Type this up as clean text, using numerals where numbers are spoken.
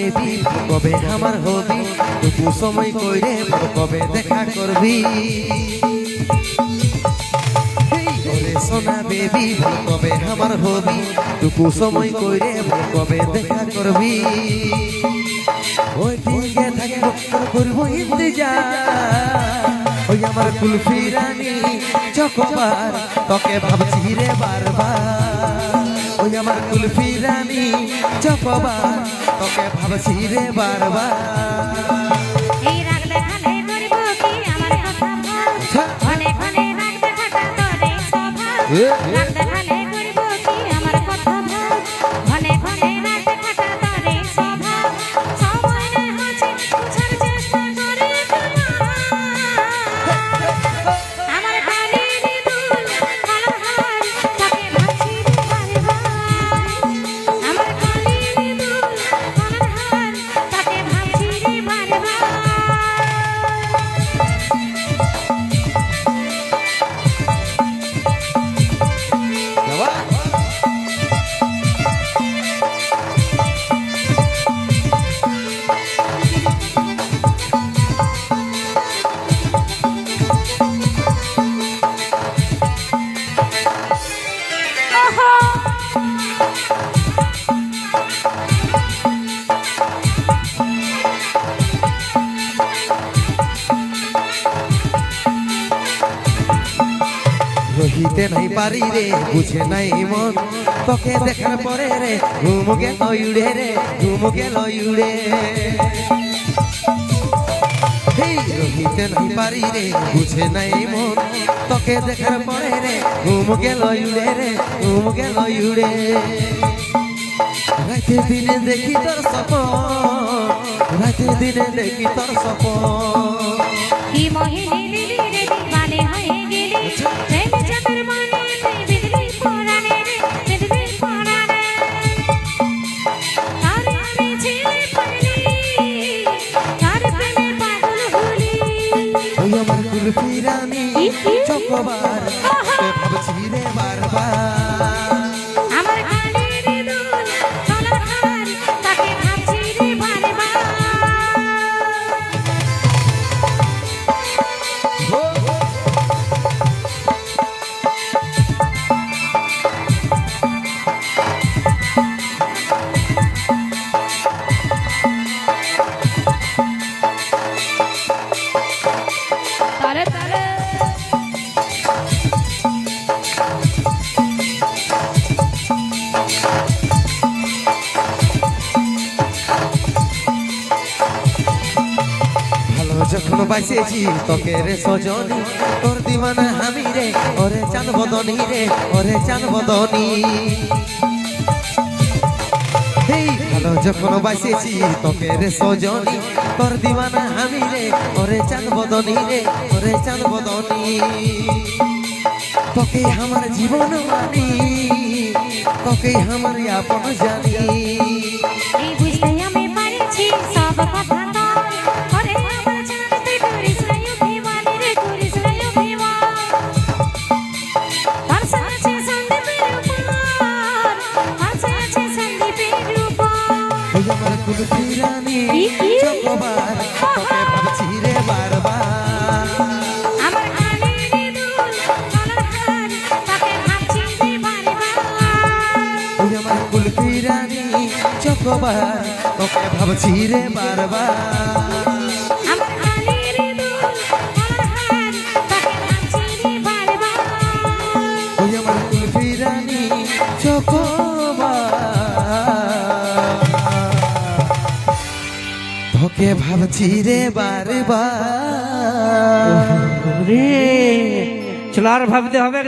Baby কবে আমার হবি টুকু সময় কইরে কবে দেখা করবি সোনা বেবি কবে আমার হবি টুকু সময় কইরে কবে দেখা করবি ওই দিকে থাকবো করবো ইন্তজার ওই আমার কুলফি রানী চকোবার তোকে ভাবছি রে বারবার ওই আমার কুলফি রানী চকোবার তোকে ভাবছি রে বারবার এই রাগ দেখালে করব কি আমার কথা ভাব ঘনে ঘনে রাগ দেখাটা তোরে স্বভাব রাগ দেখালে করব কি আমার কথা ভাব ঘনে ঘনে রাগ দেখাটা তোরে স্বভাব সময় না হচ্ছে বুঝার চেষ্টা করে আমার কানের দুল কালার তাকে ভাবছি বারবার আমার কানের দুল কালার তাকে ভাবছি বারবার রহিতে নাই পারি রে বুঝে নাই মন তোকে দেখার পরে রে ঘুম গেল উড়ে রে ঘুম গেল উড়ে রহিতে নাই পারি রে বুঝে নাই মন তোকে দেখার পরে রে ঘুম গেল উড়ে রে ঘুম গেল উড়ে রাতে দিনে দেখি তোর স্বপ্ন রাতে দিনে দেখি তোর স্বপ্ন কি মোহিনী লিলি রে দিওয়ানে হয়ে গেলি প্রেম চাঁদের মনে বিজলি পরানে রে বিজলি পরানে তারে আমি ছেড়ে পাইনি তার প্রেমে পাগল হলি ওই আমার কুলফি রানী চকোবার তোকে ভাবছি রে বারবার আমার কানের দুল কালার তাকে ভাবছি রে বারবার তারে তারে ভালো যখন বাঁচেছি তোকে রে সজনী তোর দিওয়ানা আমি রে ওরে চাঁদ বদনী রে ওরে চাঁদ বদনী ভালো যখন বাঁচেছি তোকে রে সজনী তোর দিওয়ানা আমি রে ওরে চাঁদ বদনী রে ওরে চাঁদ বদনী তোকে আমার জীবন মানি তোকে আমার আপন জানি এই বুঝতে আমি পারছি সব কথা ওরে আমার জানতে করিস না অভিমান রে করিস না অভিমান পারছে আছে সন্দীপের উপর পারছে আছে সন্দীপের উপর ওই আমার কুলফি রানী চকোবার তোকে ভাবছি রে বারবার আমার কানের দুল কালার তাকে ভাবছি রে বারবার ওই আমার কুলফি রানী চকোবার তোকে ভাবছি রে বারবার আমার কানের দুল কালার তাকে ভাবছি রে বারবার ওই আমার কুলফি রানী চকোবার তোকে ভাবছি রে বারবার রে চলো আর ভাবতে হবে।